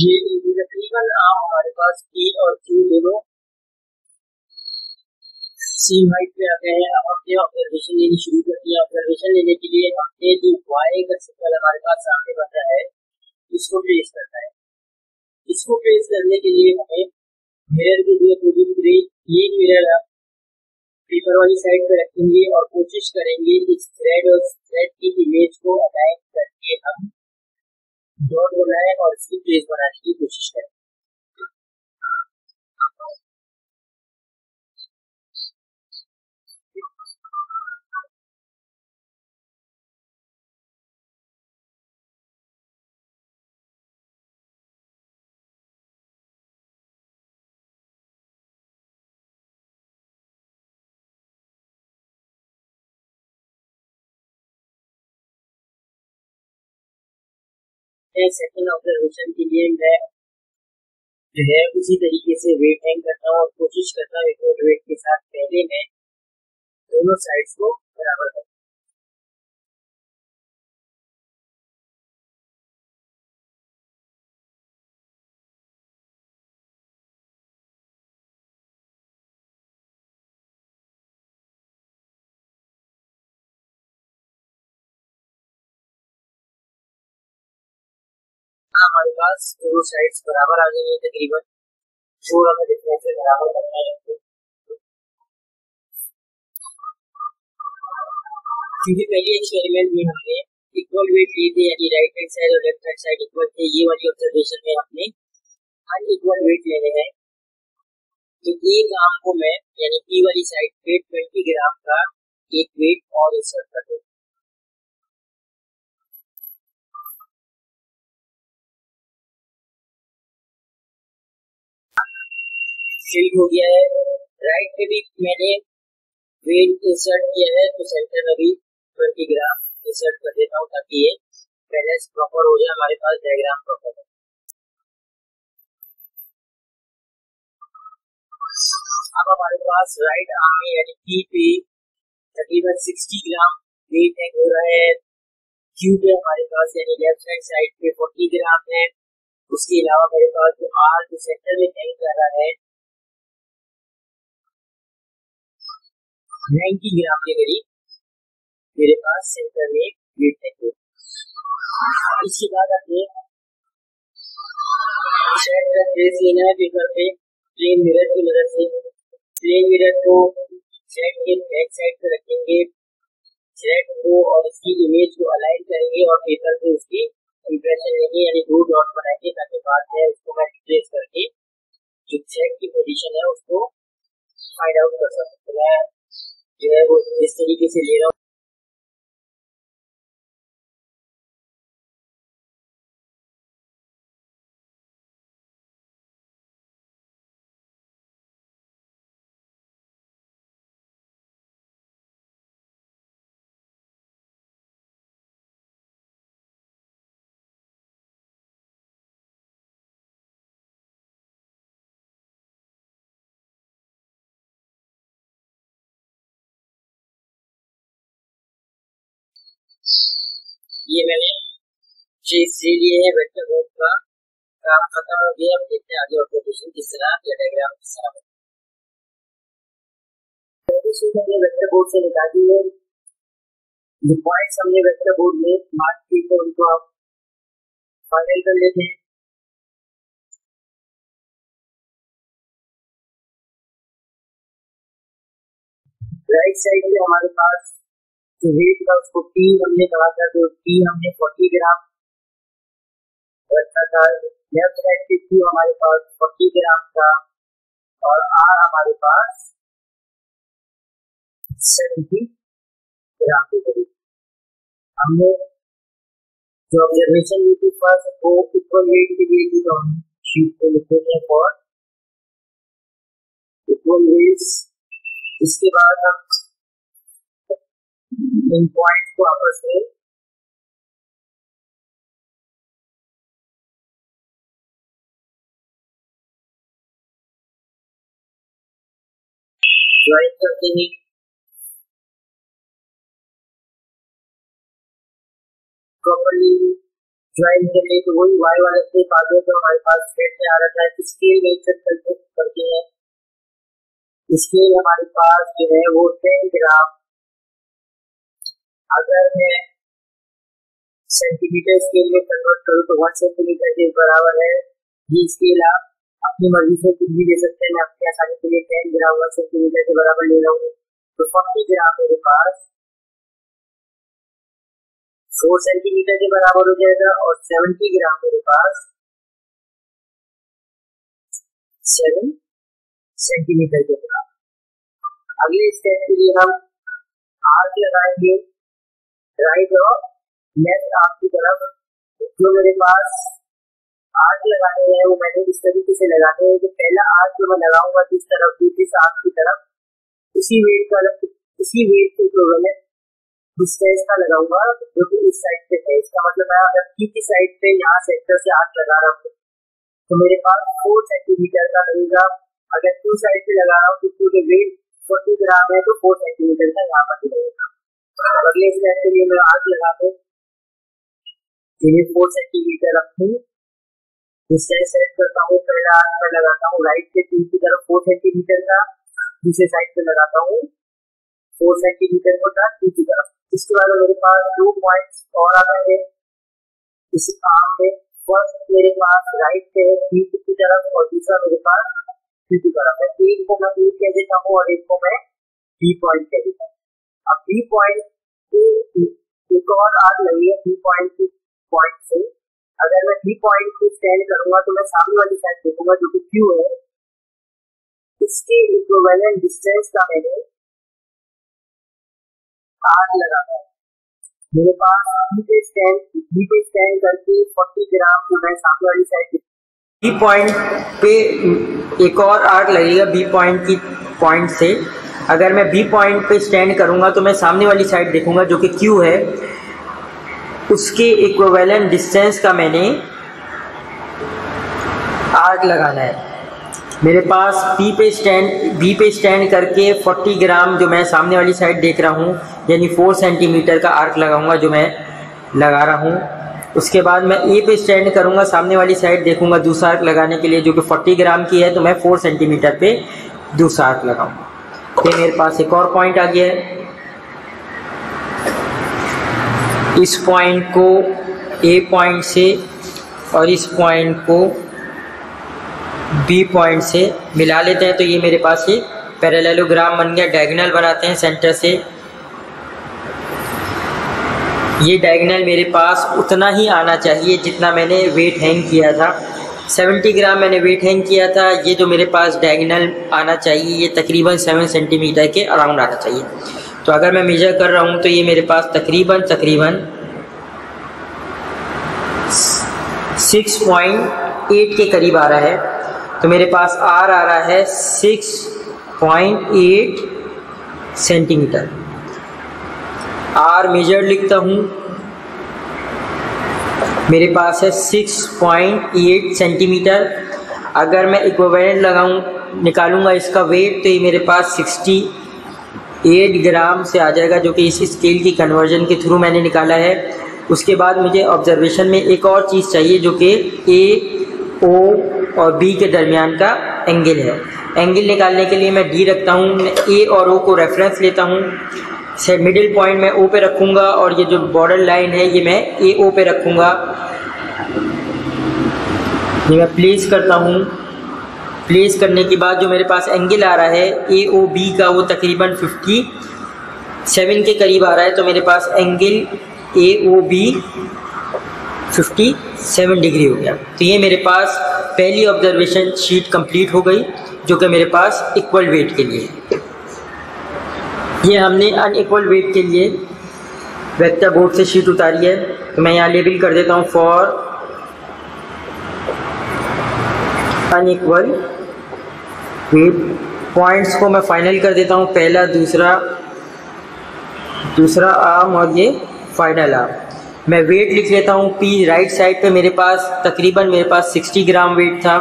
ये तकरीबन हमारे पास P और Q दोनों सेम हाइट पे आते हैं। अब हमने ऑब्जर्वेशन लेनी शुरू कर दिया। ऑब्जर्वेशन लेने के लिए हमने जो Y का सिंबल हमारे पास सामने बना है इसको ट्रेस करना है। इसको ट्रेस करने के लिए हमें मिरर के लिए पूरी ये मिरर आप पेपर वाली साइड पे रखेंगे और कोशिश करेंगे इस थ्रेड और थ्रेड की इमेज को अलाइन करके हम डॉट बनाए और इसकी फेस बनाने की कोशिश करें। सेकंड ऑब्जर्वेशन के लिए मैं जो है उसी तरीके से वेट हैंग करता हूँ और कोशिश करता हूँ एक वेट के साथ पहले मैं दोनों साइड्स को बराबर करूँ। हमारे पास दोनों साइड्स बराबर आ गई है तकरीबन, थोड़ा सा डिफरेंस है बराबर करना है क्योंकि पहले एक्सपेरिमेंट में हमने इक्वल वेट लिए थे, यानी राइट हैंड साइड और लेफ्ट हैंड साइड इक्वल थे। ये वाली ऑब्जर्वेशन में हमने अनइक्वल वेट लेने हैं। तो एक आर्म को मैं यानी पी वाली साइड पे 20 ग्राम का एक वेट और इंसर्ट कर दूं। फिट हो गया है। राइट पे भी मैंने वेट इंसर्ट किया है, तो सेंटर में भी 20 ग्राम इंसर्ट कर देता हूँ ताकि ये बैलेंस प्रॉपर हो जाए, हमारे पास डायग्राम प्रॉपर है। अब हमारे पास राइट आर्म में यानी पी पे तकरीबन 60 ग्राम वेट हैंग हो रहा है। क्यू पे हमारे पास यानी लेफ्ट हैंड साइड पे 40 ग्राम है। उसके अलावा मेरे पास जो आर जो सेंटर में हैंग कर रहा है 90 ग्राम के करीब मेरे पास सेंटर में वेट है। इसके बाद अपने शर्ट का फेस लेना है पेपर पे प्लेन मिरर की मदद से। प्लेन मिरर को शर्ट के बैक साइड पे रखेंगे, शर्ट को और इसकी इमेज को अलाइन करेंगे और पेपर पे उसकी इंप्रेशन लेंगे यानी 2 डॉट बनाएंगे ताकि बाद में उसको मैं रिप्लेस करके जो शर्ट की पोजीशन है उसको फाइंड आउट कर सकूं। तो मैं जो है वो इस तरीके से ले रहा हूँ। ये मैंने चीज से लिए है वेक्टर बोर्ड का काम खत्म हो गया। अब देखते हैं आगे ऑब्जर्वेशन किस तरह या डायग्राम किस तरह हमने वेक्टर बोर्ड से निकाल दी है। जो पॉइंट्स हमने वेक्टर बोर्ड में मार्क किए थे उनको आप फाइनल कर लेते हैं। राइट साइड में हमारे पास जो वेट था उसको पी हमने कहा था, जो पी हमने 40 ग्राम रखा था। लेफ्ट साइड पे क्यू हमारे पास 40 ग्राम था और आर हमारे पास 70 ग्राम के करीब। हमने जो ऑब्जर्वेशन ली थी फर्स्ट वो इक्वल वेट के लिए थी, तो हम शीट पे लिखते हैं फॉर इक्वल वेट्स। इसके बाद हम इन पॉइंट्स को आपस में ज्वाइन करते हैं। प्रॉपर्ली ज्वाइन करने तो वही वाई वाला स्टेप आ गया, तो हमारे पास सेट में आ रहा है स्केल मेंशन करते हैं। स्केल हमारे पास जो है वो 10 ग्राम, अगर मैं सेंटीमीटर स्केल में कन्वर्ट करूँ तो 1 सेंटीमीटर के बराबर है। ये स्केल आप अपनी मर्जी से कुछ भी ले सकते हैं। मैं अपनी आसानी के लिए 10 ग्राम 1 सेंटीमीटर के बराबर ले रहा हूँ, तो 40 ग्राम मेरे पास 4 सेंटीमीटर के बराबर हो जाएगा और 70 ग्राम मेरे पास 7 सेंटीमीटर के बराबर। अगले स्टेप के लिए हम आर्क लगाएंगे राइट और लेफ्ट आर्क की तरफ। जो मेरे पास आर्क लगाने हैं वो मैंने इस तरीके से लगाने हैं कि पहला आर्क जो मैं लगाऊंगा जिस तरफ दूसरी आर्क की तरफ उसी वेट के इक्विवेलेंट डिस्टेंस का लगाऊंगा जो कि इस साइड पे है। इसका मतलब मैं अगर पी की साइड पे यहाँ सेंटर से आर्क लगा रहा हूँ तो मेरे पास 4 सेंटीमीटर का लगेगा। अगर टू साइड पे लगा रहा हूँ तो क्योंकि वेट 40 ग्राम है तो 4 सेंटीमीटर का यहाँ पर लगेगा। अगले स्टेप के लिए मैं आर्क लगा दूँ 4 सेंटीमीटर रखूँ, डिस्टेंस सेट करता हूँ। पहला आर्क मैं लगाता हूँ राइट से टू की तरफ 4 सेंटीमीटर का, दूसरे साइड पे लगाता हूँ 4 सेंटीमीटर का टू की तरफ। इसके बाद मेरे पास 2 पॉइंट्स और आ गए हैं इस आर्क में। फर्स्ट मेरे पास राइट पे है बी की तरफ और दूसरा मेरे पास सी की तरफ है। एक को मैं ए कह देता हूँ और एक को मैं बी पॉइंट कह देता हूँ। अब बी पॉइंट एक और आर्क लगी है बी पॉइंट से। अगर मैं बी पॉइंट को स्टैंड करूंगा तो मैं सामने वाली साइड देखूंगा जो कि क्यू है, इसके इक्विवेलेंट डिस्टेंस का मैंने आर्क लगाना है। मेरे पास बी पे स्टैंड करके 40 ग्राम को मैं सामने वाली साइड बी पॉइंट पे एक और आर्क लगेगा बी पॉइंट की पॉइंट से। अगर मैं बी पॉइंट पे स्टैंड करूंगा तो मैं सामने वाली साइड देखूंगा जो कि क्यू है, उसके इक्विवेलेंट डिस्टेंस का मैंने आर्क लगाना है। मेरे पास बी पे स्टैंड करके 40 ग्राम जो मैं सामने वाली साइड देख रहा हूँ यानी 4 सेंटीमीटर का आर्क लगाऊंगा जो मैं लगा रहा हूँ। उसके बाद मैं ए पे स्टैंड करूंगा, सामने वाली साइड देखूंगा दूसरा आर्क लगाने के लिए जो कि 40 ग्राम की है, तो मैं 4 सेंटीमीटर पे दूसरा आर्क लगाऊंगा। तो मेरे पास एक और पॉइंट आ गया है। इस पॉइंट को ए पॉइंट से और इस पॉइंट को बी पॉइंट से मिला लेते हैं तो ये मेरे पास एक पैरेललोग्राम बन गया। डायगोनल बनाते हैं सेंटर से। ये डायगोनल मेरे पास उतना ही आना चाहिए जितना मैंने वेट हैंग किया था। 70 ग्राम मैंने वेट हैंग किया था। ये जो मेरे पास डायगोनल आना चाहिए ये तकरीबन 7 सेंटीमीटर के अराउंड आना चाहिए। तो अगर मैं मेजर कर रहा हूँ तो ये मेरे पास तकरीबन 6.8 के करीब आ रहा है। तो मेरे पास आर आ रहा है 6.8 सेंटीमीटर। आर मेजर लिखता हूँ, मेरे पास है 6.8 सेंटीमीटर। अगर मैं इक्विवेलेंट निकालूंगा इसका वेट तो ये मेरे पास 68 ग्राम से आ जाएगा जो कि इस स्केल की कन्वर्जन के थ्रू मैंने निकाला है। उसके बाद मुझे ऑब्जर्वेशन में एक और चीज़ चाहिए जो कि ए ओ और बी के दरमियान का एंगल है। एंगल निकालने के लिए मैं डी रखता हूँ। मैं ए और ओ को रेफरेंस लेता हूँ। मिडिल पॉइंट मैं ओ पे रखूँगा और ये जो बॉर्डर लाइन है ये मैं ए ओ पे रखूँगा। ये मैं प्लेस करता हूँ। प्लेस करने के बाद जो मेरे पास एंगल आ रहा है ए ओ बी का वो तकरीबन 57 के करीब आ रहा है। तो मेरे पास angle A O B 57 degree हो गया। तो ये मेरे पास पहली ऑब्जर्वेशन शीट कंप्लीट हो गई जो कि मेरे पास इक्वल वेट के लिए। ये हमने अनइक्वल वेट के लिए वेक्टर बोर्ड से शीट उतारी है। तो मैं यहाँ लेबल कर देता हूँ फॉर अनइक्वल वेट। पॉइंट्स को मैं फाइनल कर देता हूँ, पहला दूसरा आर्म और ये फाइनल आर्म। मैं वेट लिख लेता हूँ। पी राइट साइड पे मेरे पास तकरीबन 60 ग्राम वेट था।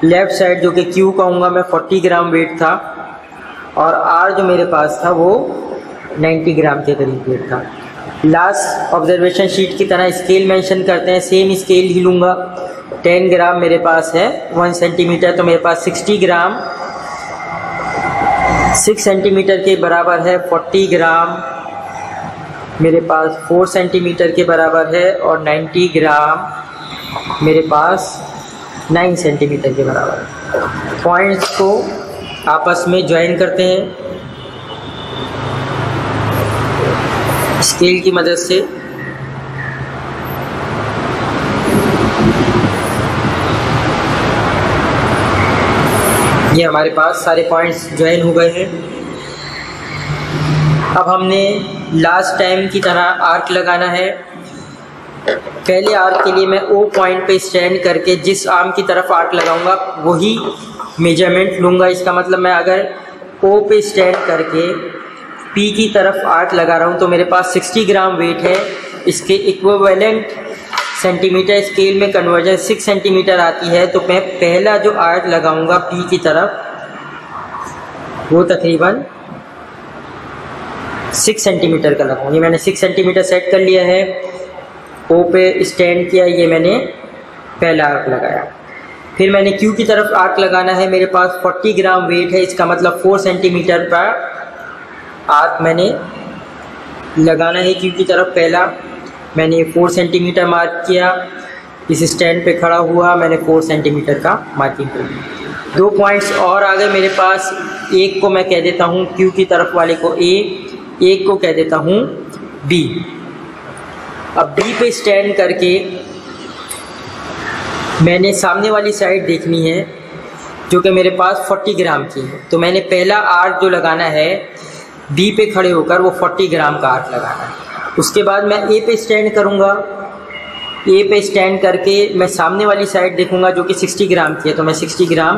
लेफ़्ट साइड जो कि क्यू कहूँगा मैं 40 ग्राम वेट था। और आर जो मेरे पास था वो 90 ग्राम के करीब वेट था। लास्ट ऑब्जर्वेशन शीट की तरह स्केल मेंशन करते हैं। सेम स्केल ही लूँगा। 10 ग्राम मेरे पास है 1 सेंटीमीटर, तो मेरे पास 60 ग्राम 6 सेंटीमीटर के बराबर है। 40 ग्राम मेरे पास 4 सेंटीमीटर के बराबर है और 90 ग्राम मेरे पास 9 सेंटीमीटर के बराबर। पॉइंट्स को आपस में ज्वाइन करते हैं स्केल की मदद से। ये हमारे पास सारे पॉइंट्स ज्वाइन हो गए हैं। अब हमने लास्ट टाइम की तरह आर्क लगाना है। पहले आर्क के लिए मैं O पॉइंट पे स्टैंड करके जिस आर्म की तरफ आर्क लगाऊंगा वही मेजरमेंट लूँगा। इसका मतलब मैं अगर O पे स्टैंड करके P की तरफ आर्क लगा रहा हूँ तो मेरे पास 60 ग्राम वेट है। इसके इक्विवेलेंट सेंटीमीटर स्केल में कन्वर्जन 6 सेंटीमीटर आती है। तो मैं पहला जो आर्क लगाऊंगा P की तरफ वो तकरीबन 6 सेंटीमीटर का लगाऊंगा। ये मैंने 6 सेंटीमीटर सेट कर लिया है। O पे स्टैंड किया, ये मैंने पहला आर्क लगाया। फिर मैंने Q की तरफ आर्क लगाना है। मेरे पास 40 ग्राम वेट है। इसका मतलब 4 सेंटीमीटर का आर्क मैंने लगाना है Q की तरफ। पहला मैंने 4 सेंटीमीटर मार्क किया। इस स्टैंड पे खड़ा हुआ, मैंने 4 सेंटीमीटर का मार्किंग कर दी। 2 पॉइंट्स और आ गए मेरे पास। एक को मैं कह देता हूँ Q की तरफ वाले को A, एक को कह देता हूँ B। अब B पे स्टैंड करके मैंने सामने वाली साइड देखनी है जो कि मेरे पास 40 ग्राम की है। तो मैंने पहला आर्क जो लगाना है B पे खड़े होकर वो 40 ग्राम का आर्क लगाना है। उसके बाद मैं A पे स्टैंड करूँगा। A पे स्टैंड करके मैं सामने वाली साइड देखूँगा जो कि 60 ग्राम की है। तो मैं 60 ग्राम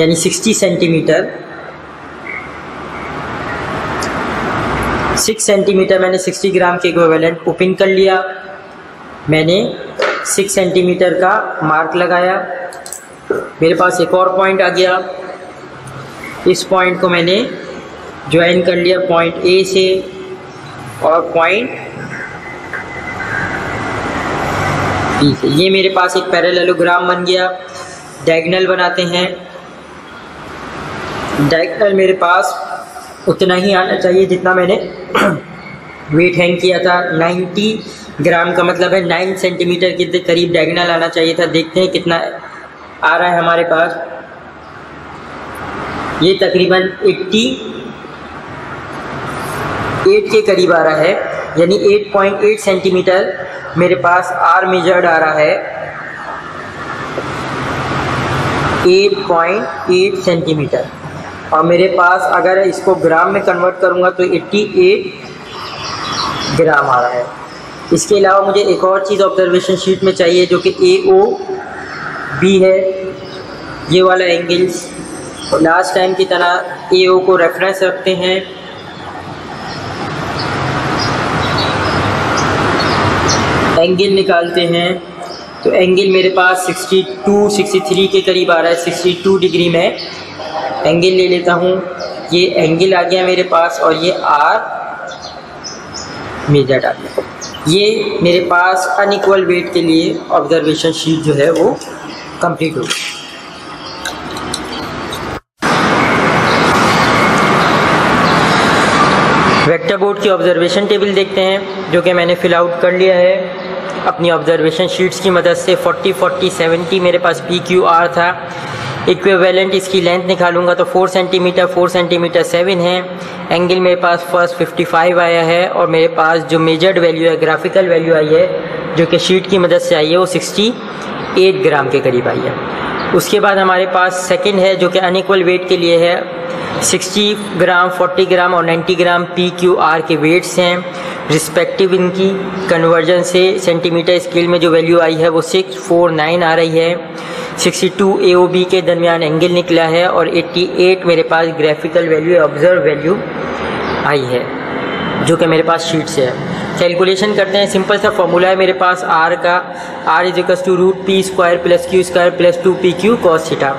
यानी 60 सेंटीमीटर 6 सेंटीमीटर मैंने 60 ग्राम के इक्विवेलेंट को पिन कर लिया। मैंने 6 सेंटीमीटर का मार्क लगाया। मेरे पास एक और पॉइंट आ गया। इस पॉइंट को मैंने ज्वाइन कर लिया पॉइंट A से और पॉइंट B से। ये मेरे पास एक पैरेललोग्राम बन गया। डायगोनल बनाते हैं। डायगोनल मेरे पास उतना ही आना चाहिए जितना मैंने वेट हैंग किया था। 90 ग्राम का मतलब है 9 सेंटीमीटर के करीब डायगोनल आना चाहिए था। देखते हैं कितना आ रहा है हमारे पास। ये तकरीबन 88 के करीब आ रहा है, यानी 8.8 सेंटीमीटर मेरे पास आर मेजर्ड आ रहा है। 8.8 सेंटीमीटर। और मेरे पास अगर इसको ग्राम में कन्वर्ट करूँगा तो 88 ग्राम आ रहा है। इसके अलावा मुझे एक और चीज़ ऑब्जर्वेशन शीट में चाहिए जो कि AOB है, ये वाला एंगल्स। लास्ट टाइम की तरह AO को रेफरेंस रखते हैं। एंगल निकालते हैं तो एंगल मेरे पास 63 के करीब आ रहा है। 62 डिग्री में एंगल ले लेता हूँ। ये एंगल आ गया मेरे पास और ये आर मेजर्ड आ गया। ये मेरे पास अनइक्वल वेट के लिए ऑब्जर्वेशन शीट जो है वो कंप्लीट हो गई। वेक्टर बोर्ड की ऑब्जर्वेशन टेबल देखते हैं जो कि मैंने फिल आउट कर लिया है अपनी ऑब्जर्वेशन शीट्स की मदद से। 40, 40, 70 मेरे पास PQR था। इक्विवेलेंट इसकी लेंथ निकालूंगा तो 4 सेंटीमीटर 4 सेंटीमीटर 7 है। एंगल मेरे पास फर्स्ट 55 आया है और मेरे पास जो मेजर्ड वैल्यू है, ग्राफिकल वैल्यू आई है जो कि शीट की मदद से आई है, वो 68 ग्राम के करीब आई है। उसके बाद हमारे पास सेकंड है जो कि अनइक्वल वेट के लिए है। 60 ग्राम, 40 ग्राम और 90 ग्राम PQR के वेट्स हैं रिस्पेक्टिव। इनकी कन्वर्जन से सेंटीमीटर स्केल में जो वैल्यू आई है वो 649 आ रही है। 62 AOB के दरमियान एंगल निकला है और 88 मेरे पास ग्राफिकल वैल्यू, ऑब्जर्व वैल्यू आई है जो कि मेरे पास शीट से है। कैलकुलेशन करते हैं। सिंपल सा फॉर्मूला है मेरे पास R का। R = √P² + Q² + 2PQ cos theta.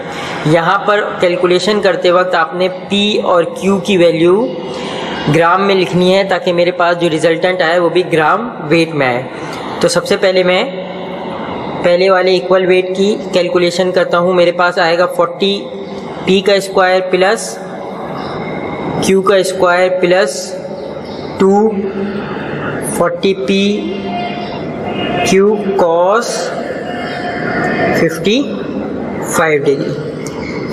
यहाँ पर कैलकुलेशन करते वक्त आपने P और Q की वैल्यू ग्राम में लिखनी है ताकि मेरे पास जो रिजल्टेंट आए वो भी ग्राम वेट में आए। तो सबसे पहले मैं पहले वाले इक्वल वेट की कैलकुलेशन करता हूँ। मेरे पास आएगा 40 P² + Q² + 2 40 P Q cos 55 degree.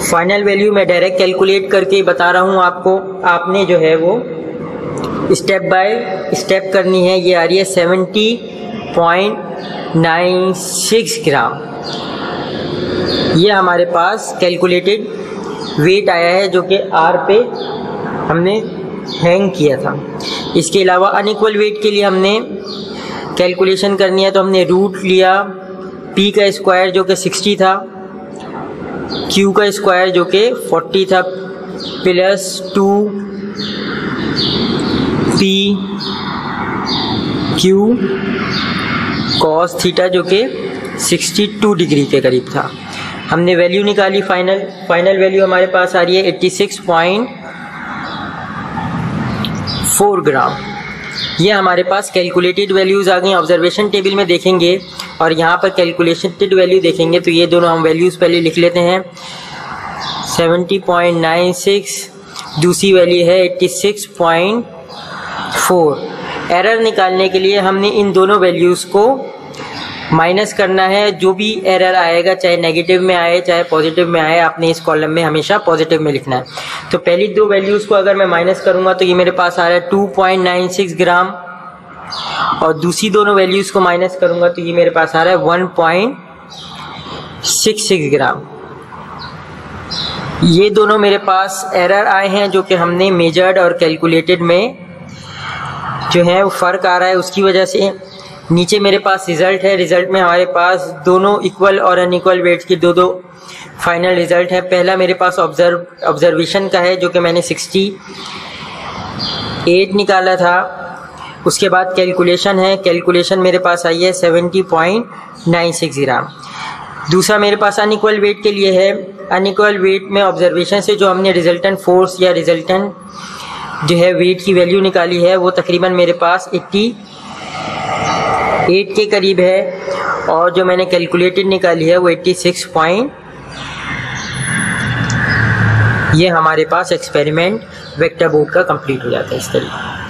Final value मैं डायरेक्ट कैलकुलेट करके बता रहा हूँ आपको, आपने जो है वो स्टेप बाय स्टेप करनी है। ये आ रही है 70.96 ग्राम। ये हमारे पास कैलकुलेटेड वेट आया है जो कि आर पे हमने हैंग किया था। इसके अलावा अनइक्वल वेट के लिए हमने कैलकुलेशन करनी है, तो हमने रूट लिया पी का स्क्वायर जो कि 60 था, क्यू का स्क्वायर जो कि 40 था, plus 2 P Q cos theta जो कि 62 डिग्री के करीब था। हमने वैल्यू निकाली, फाइनल वैल्यू हमारे पास आ रही है 86.4 ग्राम। ये हमारे पास कैलकुलेटेड वैल्यूज़ आ गई। ऑब्जर्वेशन टेबल में देखेंगे और यहाँ पर कैलकुलेटेड वैल्यू देखेंगे तो ये दोनों हम वैल्यूज़ पहले लिख लेते हैं। 70.96, दूसरी वैल्यू है 86.4। एरर निकालने के लिए हमने इन दोनों वैल्यूज़ को माइनस करना है। जो भी एरर आएगा, चाहे नेगेटिव में आए चाहे पॉजिटिव में आए, आपने इस कॉलम में हमेशा पॉजिटिव में लिखना है। तो पहली दो वैल्यूज़ को अगर मैं माइनस करूंगा तो ये मेरे पास आ रहा है 2.96 ग्राम, और दूसरी दोनों वैल्यूज़ को माइनस करूंगा तो ये मेरे पास आ रहा है 1.66 ग्राम। ये दोनों मेरे पास एरर आए हैं जो कि हमने मेजर्ड और कैलकुलेटेड में जो है वो फ़र्क आ रहा है, उसकी वजह से नीचे मेरे पास रिज़ल्ट है। रिज़ल्ट में हमारे पास दोनों इक्वल और अनइक्वल वेट्स की दो फाइनल रिज़ल्ट है। पहला मेरे पास ऑब्जर्वेशन का है जो कि मैंने 68 निकाला था। उसके बाद कैलकुलेशन है, कैलकुलेशन मेरे पास आई है 70.96 ग्राम। दूसरा मेरे पास अनइक्वल वेट के लिए है। अनइक्वल वेट में ऑब्जर्वेशन से जो हमने रिजल्टेंट फोर्स या रिजल्टेंट जो है वेट की वैल्यू निकाली है वो तकरीबन मेरे पास 88 के करीब है, और जो मैंने कैलकुलेटेड निकाली है वो 86. ये हमारे पास एक्सपेरिमेंट वेक्टर बोर्ड का कंप्लीट हो जाता है इस तरीके।